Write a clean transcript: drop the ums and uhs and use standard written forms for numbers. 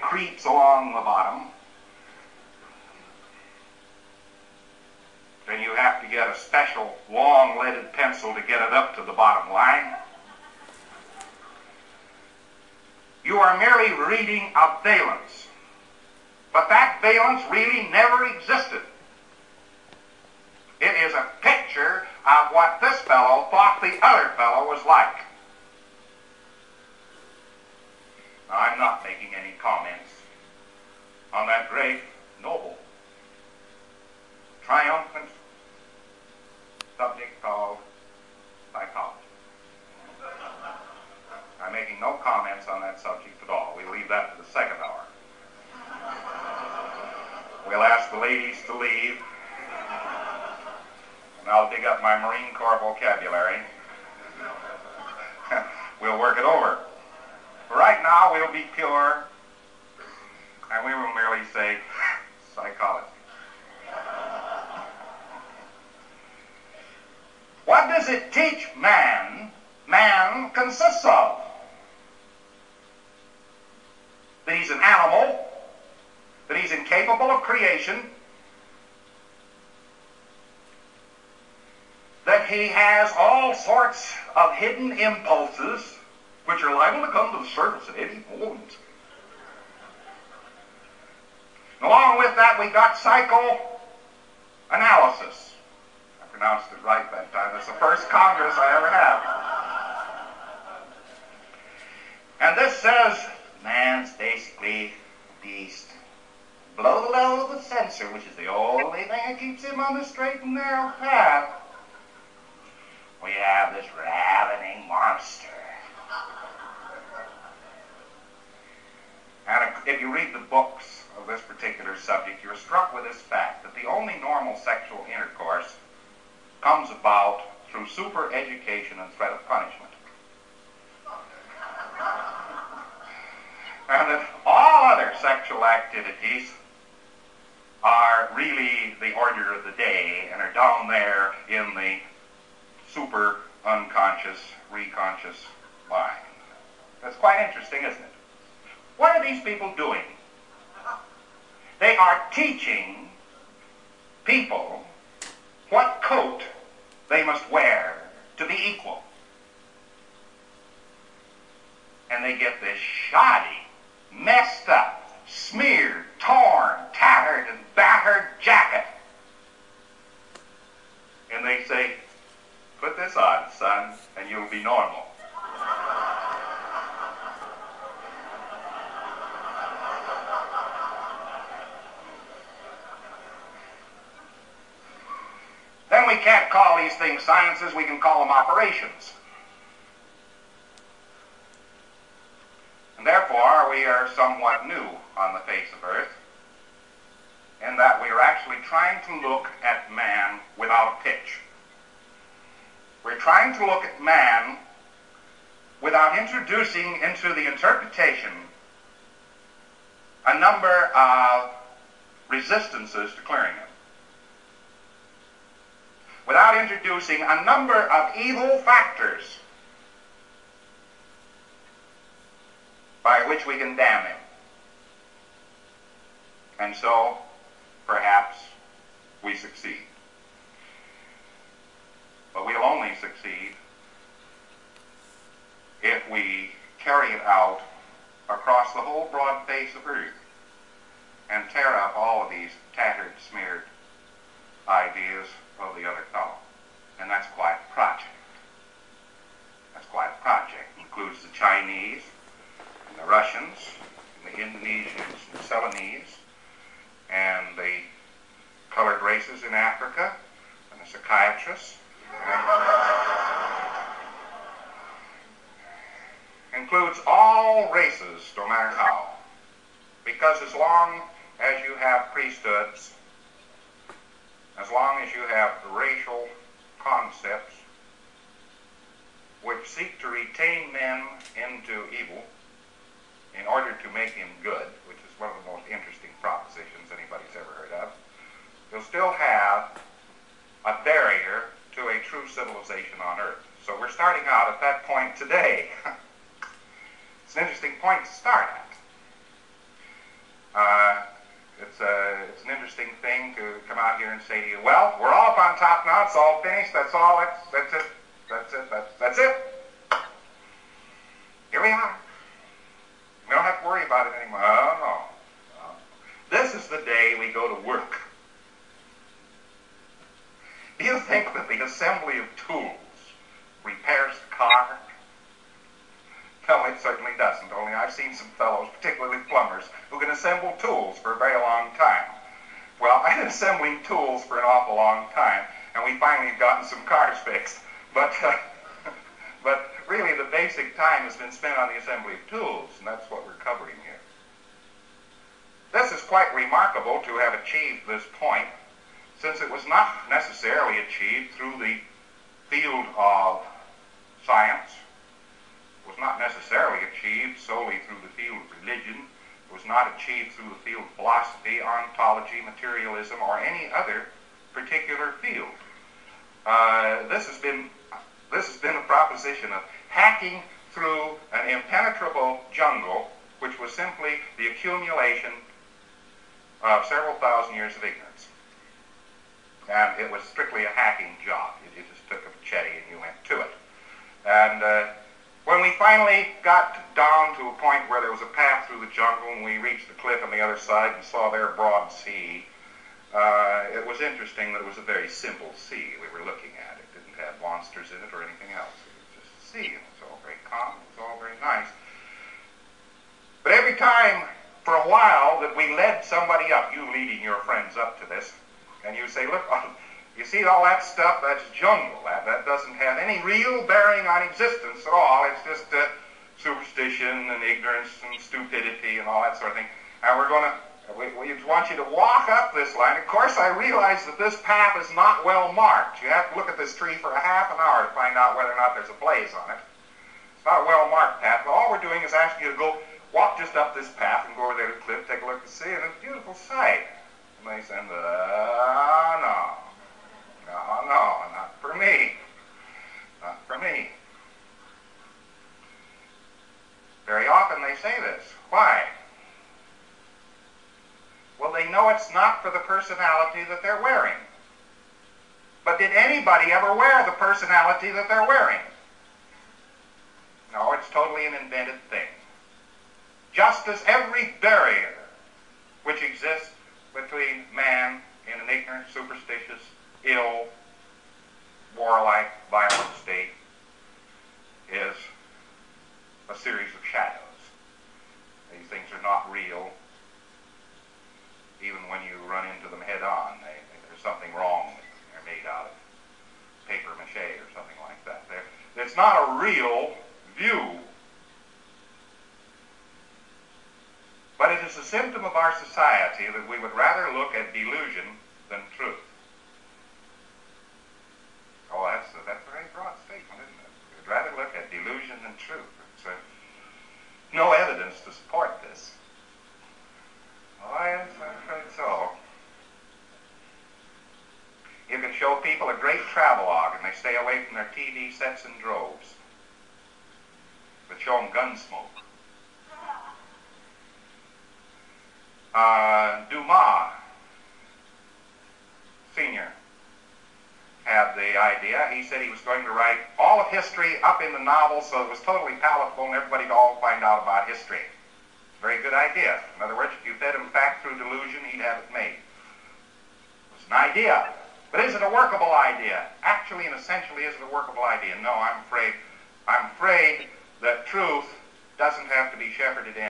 creeps along the bottom, then you have to get a special long leaded pencil to get it up to the bottom line. You are merely reading a valence, but that valence really never existed. It is a picture of what this fellow thought the other fellow was like. Now, I'm not making any comments on that great, noble, triumphant subject called psychology. I'm making no comments on that subject at all. We'll leave that to the second hour. We'll ask the ladies to leave, and I'll dig up my Marine Corps vocabulary. We'll work it over. Right now, we'll be pure, and we will merely say psychology. What does it teach man? Man consists of. That he's an animal, that he's incapable of creation, that he has all sorts of hidden impulses which are liable to come to the surface at any moment. Along with that, we got psychoanalysis. I pronounced it right that time. That's the first Congress I ever had. And this says, man's basically a beast. Below the level of the censor, which is the only thing that keeps him on the straight and narrow path, we have this ravening monster. And if you read the books of this particular subject, you're struck with this fact that the only normal sexual intercourse comes about through super education and threat of punishment. And that all other sexual activities are really the order of the day and are down there in the super unconscious, reconscious mind. That's quite interesting, isn't it? What are these people doing? They are teaching people what coat they must wear to be equal. And they get this shoddy, messed up, smeared, torn, tattered, and battered jacket. And they say, put this on, son, and you'll be normal. Then we can't call these things sciences, we can call them operations. And therefore, we are somewhat new on the face of Earth, in that we are actually trying to look at man without a pitch. We're trying to look at man without introducing into the interpretation a number of resistances to clearing him. Without introducing a number of evil factors by which we can damn him. And so, perhaps, we succeed. But we'll only succeed if we carry it out across the whole broad face of Earth and tear up all of these tattered, smeared ideas of the other fellow. And that's quite a project. That's quite a project. It includes the Chinese, and the Russians, and the Indonesians, and the Ceylonese, and the colored races in Africa, and the psychiatrists. Includes all races, no matter how. Because as long as you have priesthoods, as long as you have racial concepts which seek to retain men into evil in order to make him good, which is one of the most interesting propositions anybody's ever heard of, you'll still have a barrier to a true civilization on Earth. So we're starting out at that point today. It's an interesting point to start at. It's an interesting thing to come out here and say to you, well, we're all up on top now, it's all finished, that's all, that's it, that's it. Here we are. We don't have to worry about it anymore. Oh, no. This is the day we go to work. Do you think that the assembly of tools repairs the car? No, it certainly doesn't. Only I've seen some fellows, particularly plumbers, who can assemble tools for a very long time. Well, I've been assembling tools for an awful long time, and we finally have gotten some cars fixed. But really, the basic time has been spent on the assembly of tools, and that's what we're covering here. This is quite remarkable to have achieved this point, since it was not necessarily achieved through the field of science. It was not necessarily achieved solely through the field of religion. It was not achieved through the field of philosophy, ontology, materialism, or any other particular field. This has been a proposition of hacking through an impenetrable jungle, which was simply the accumulation of several thousand years of ignorance. And it was strictly a hacking job. You just took a machete and you went to it. And when we finally got down to a point where there was a path through the jungle and we reached the cliff on the other side and saw their broad sea, it was interesting that it was a very simple sea we were looking at. It didn't have monsters in it or anything else. It was just a sea, and it was all very calm, it was all very nice. But every time, for a while, that we led somebody up, you leading your friends up to this, and you say, look, you see all that stuff, that's jungle. That doesn't have any real bearing on existence at all. It's just superstition and ignorance and stupidity and all that sort of thing. And we want you to walk up this line. Of course, I realize that this path is not well marked. You have to look at this tree for a half an hour to find out whether or not there's a blaze on it. It's not a well marked path, but all we're doing is asking you to go walk just up this path and go over there to the cliff, take a look and see, and it's a beautiful sight. And they say, no, not for me. Not for me. Very often they say this. Why? Well, they know it's not for the personality that they're wearing. But did anybody ever wear the personality that they're wearing? No, it's totally an invented thing. Just as every barrier which exists between man in an ignorant, superstitious, ill, warlike, violent state is a series of shadows. These things are not real. Even when you run into them head on, there's something wrong with them. They're made out of paper mache or something like that. It's not a real view. But it is a symptom of our society that we would rather look at delusion than truth. Oh, that's a very broad statement, isn't it? We'd rather look at delusion than truth. There's no evidence to support this. Oh, yes, I'm afraid so. You can show people a great travelogue and they stay away from their TV sets in droves. But show them Gunsmoke. Dumas, Sr., had the idea. He said he was going to write all of history up in the novel so it was totally palatable and everybody would all find out about history. It's a very good idea. In other words, if you fed him fact through delusion, he'd have it made. It's an idea. But is it a workable idea? Actually and essentially, is it a workable idea? No, I'm afraid that truth doesn't have to be shepherded in.